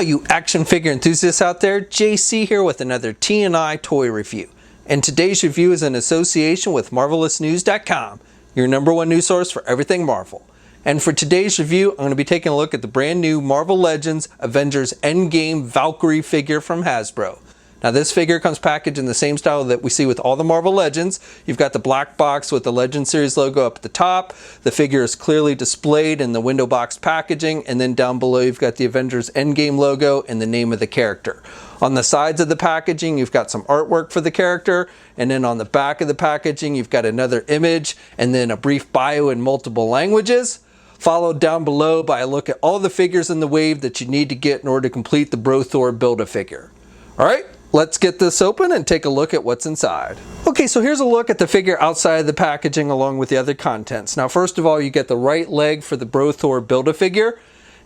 you action figure enthusiasts out there, JC here with another T&I toy review. And today's review is in association with MarvelousNews.com, your #1 news source for everything Marvel. And for today's review, I'm going to be taking a look at the brand new Marvel Legends Avengers Endgame Valkyrie figure from Hasbro. Now this figure comes packaged in the same style that we see with all the Marvel Legends. You've got the black box with the Legend Series logo up at the top. The figure is clearly displayed in the window box packaging, and then down below you've got the Avengers Endgame logo and the name of the character. On the sides of the packaging you've got some artwork for the character, and then on the back of the packaging you've got another image and then a brief bio in multiple languages, followed down below by a look at all the figures in the wave that you need to get in order to complete the BroThor Build-A-Figure. Alright, let's get this open and take a look at what's inside. Okay, so here's a look at the figure outside of the packaging along with the other contents. Now first of all, you get the right leg for the BroThor Build-A-Figure.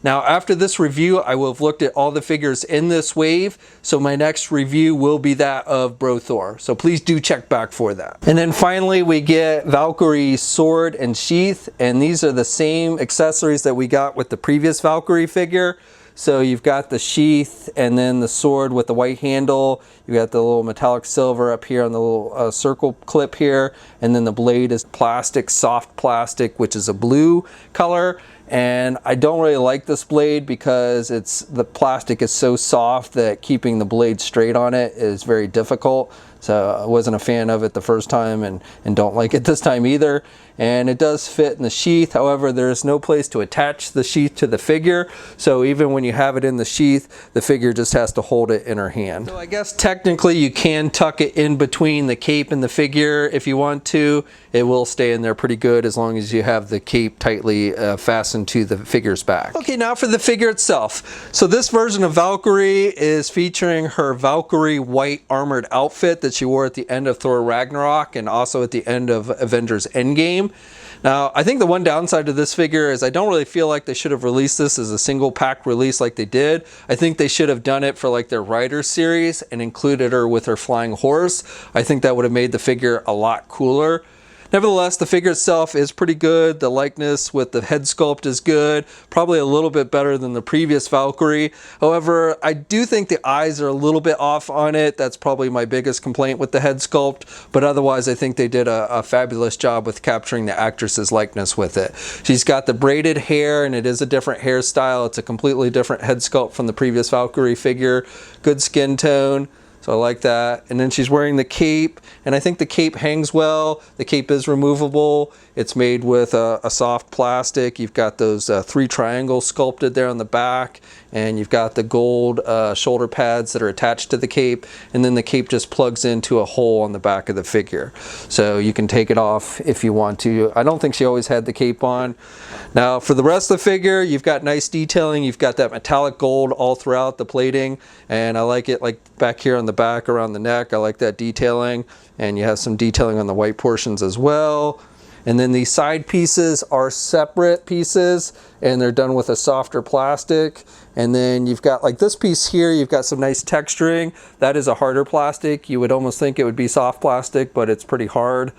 Now after this review, I will have looked at all the figures in this wave, so my next review will be that of BroThor. So please do check back for that. And then finally we get Valkyrie's sword and sheath, and these are the same accessories that we got with the previous Valkyrie figure. So you've got the sheath and then the sword with the white handle. You got the little metallic silver up here on the little circle clip here. And then the blade is plastic, soft plastic, which is a blue color. And I don't really like this blade because the plastic is so soft that keeping the blade straight on it is very difficult. So I wasn't a fan of it the first time and don't like it this time either. And it does fit in the sheath. However, there is no place to attach the sheath to the figure. So even when you have it in the sheath, the figure just has to hold it in her hand. So I guess technically you can tuck it in between the cape and the figure if you want to. It will stay in there pretty good as long as you have the cape tightly fastened to the figure's back. Okay, now for the figure itself. So this version of Valkyrie is featuring her Valkyrie white armored outfit that she wore at the end of Thor Ragnarok and also at the end of Avengers Endgame. Now, I think the one downside to this figure is I don't really feel like they should have released this as a single pack release like they did. I think they should have done it for like their Rider series and included her with her flying horse. I think that would have made the figure a lot cooler. Nevertheless, the figure itself is pretty good. The likeness with the head sculpt is good, probably a little bit better than the previous Valkyrie. However, I do think the eyes are a little bit off on it. That's probably my biggest complaint with the head sculpt, but otherwise I think they did a fabulous job with capturing the actress's likeness with it. She's got the braided hair and it is a different hairstyle. It's a completely different head sculpt from the previous Valkyrie figure. Good skin tone. So I like that. And then she's wearing the cape, and I think the cape hangs well. The cape is removable. It's made with a soft plastic. You've got those 3 triangles sculpted there on the back, and you've got the gold shoulder pads that are attached to the cape, and then the cape just plugs into a hole on the back of the figure. So you can take it off if you want to. I don't think she always had the cape on. Now for the rest of the figure, you've got nice detailing. You've got that metallic gold all throughout the plating, and I like it like back here on the back around the neck. I like that detailing, and you have some detailing on the white portions as well. And then these side pieces are separate pieces, and they're done with a softer plastic. And then you've got like this piece here, you've got some nice texturing. That is a harder plastic. You would almost think it would be soft plastic, but it's pretty hard.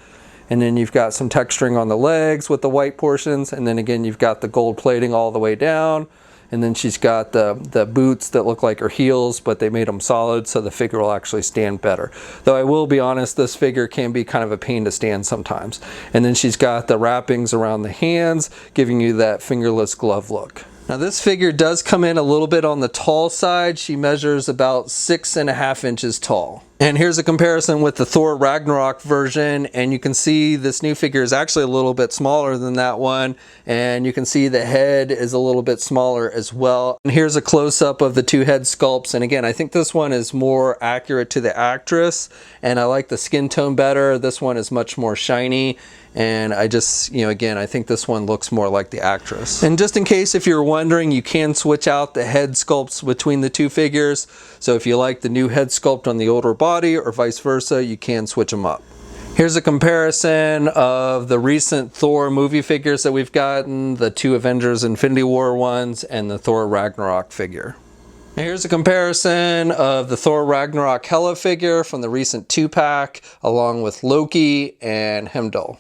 And then you've got some texturing on the legs with the white portions, and then again you've got the gold plating all the way down. And then she's got the boots that look like her heels, but they made them solid so the figure will actually stand better. Though I will be honest, this figure can be kind of a pain to stand sometimes. And then she's got the wrappings around the hands, giving you that fingerless glove look. Now this figure does come in a little bit on the tall side. She measures about 6.5 inches tall. And here's a comparison with the Thor Ragnarok version, and you can see this new figure is actually a little bit smaller than that one, and you can see the head is a little bit smaller as well. And here's a close-up of the 2 head sculpts, and again I think this one is more accurate to the actress, and I like the skin tone better. This one is much more shiny, and I just, again, I think this one looks more like the actress. And just in case if you're wondering, you can switch out the head sculpts between the 2 figures. So if you like the new head sculpt on the older body or vice versa, you can switch them up. Here's a comparison of the recent Thor movie figures that we've gotten, the 2 Avengers Infinity War ones and the Thor Ragnarok figure. Now here's a comparison of the Thor Ragnarok Hela figure from the recent 2-pack along with Loki and Heimdall.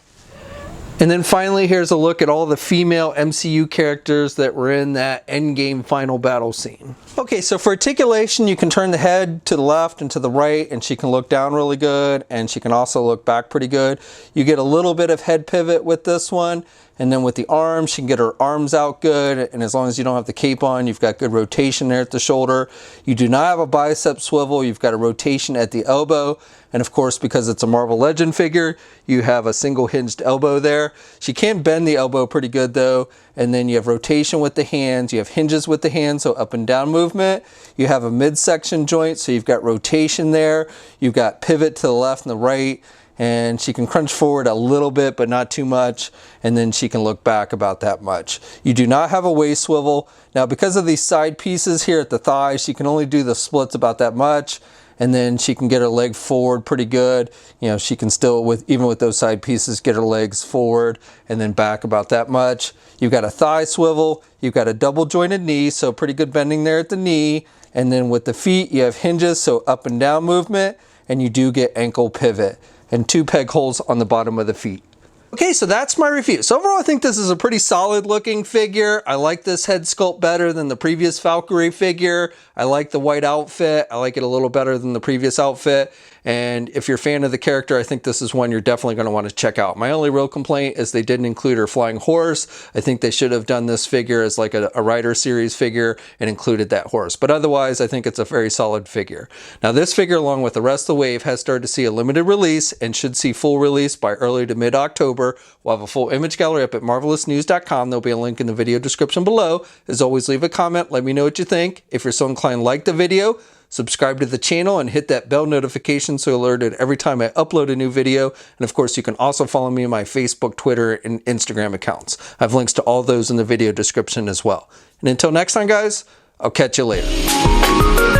And then finally, here's a look at all the female MCU characters that were in that Endgame final battle scene. Okay, so for articulation, you can turn the head to the left and to the right, and she can look down really good, and she can also look back pretty good. You get a little bit of head pivot with this one, and then with the arms, she can get her arms out good, and as long as you don't have the cape on, you've got good rotation there at the shoulder. You do not have a bicep swivel, you've got a rotation at the elbow, and of course, because it's a Marvel Legend figure, you have a single hinged elbow there. She can bend the elbow pretty good though, and then you have rotation with the hands, you have hinges with the hands, so up and down movement. You have a midsection joint, so you've got rotation there. You've got pivot to the left and the right, and she can crunch forward a little bit, but not too much, and then she can look back about that much. You do not have a waist swivel. Now, because of these side pieces here at the thighs, she can only do the splits about that much, and then she can get her leg forward pretty good. You know, she can still, even with those side pieces, get her legs forward and then back about that much. You've got a thigh swivel, you've got a double jointed knee, so pretty good bending there at the knee. And then with the feet, you have hinges, so up and down movement, and you do get ankle pivot and 2 peg holes on the bottom of the feet. Okay, so that's my review. So overall, I think this is a pretty solid looking figure. I like this head sculpt better than the previous Valkyrie figure. I like the white outfit. I like it a little better than the previous outfit. And if you're a fan of the character, I think this is one you're definitely going to want to check out. My only real complaint is they didn't include her flying horse. I think they should have done this figure as like a Rider series figure and included that horse. But otherwise, I think it's a very solid figure. Now this figure, along with the rest of the wave, has started to see a limited release and should see full release by early to mid-October. We'll have a full image gallery up at marvelousnews.com. There'll be a link in the video description below. As always, leave a comment. Let me know what you think. If you're so inclined, like the video, subscribe to the channel, and hit that bell notification so you're alerted every time I upload a new video. And of course, you can also follow me on my Facebook, Twitter, and Instagram accounts. I have links to all those in the video description as well. And until next time, guys, I'll catch you later.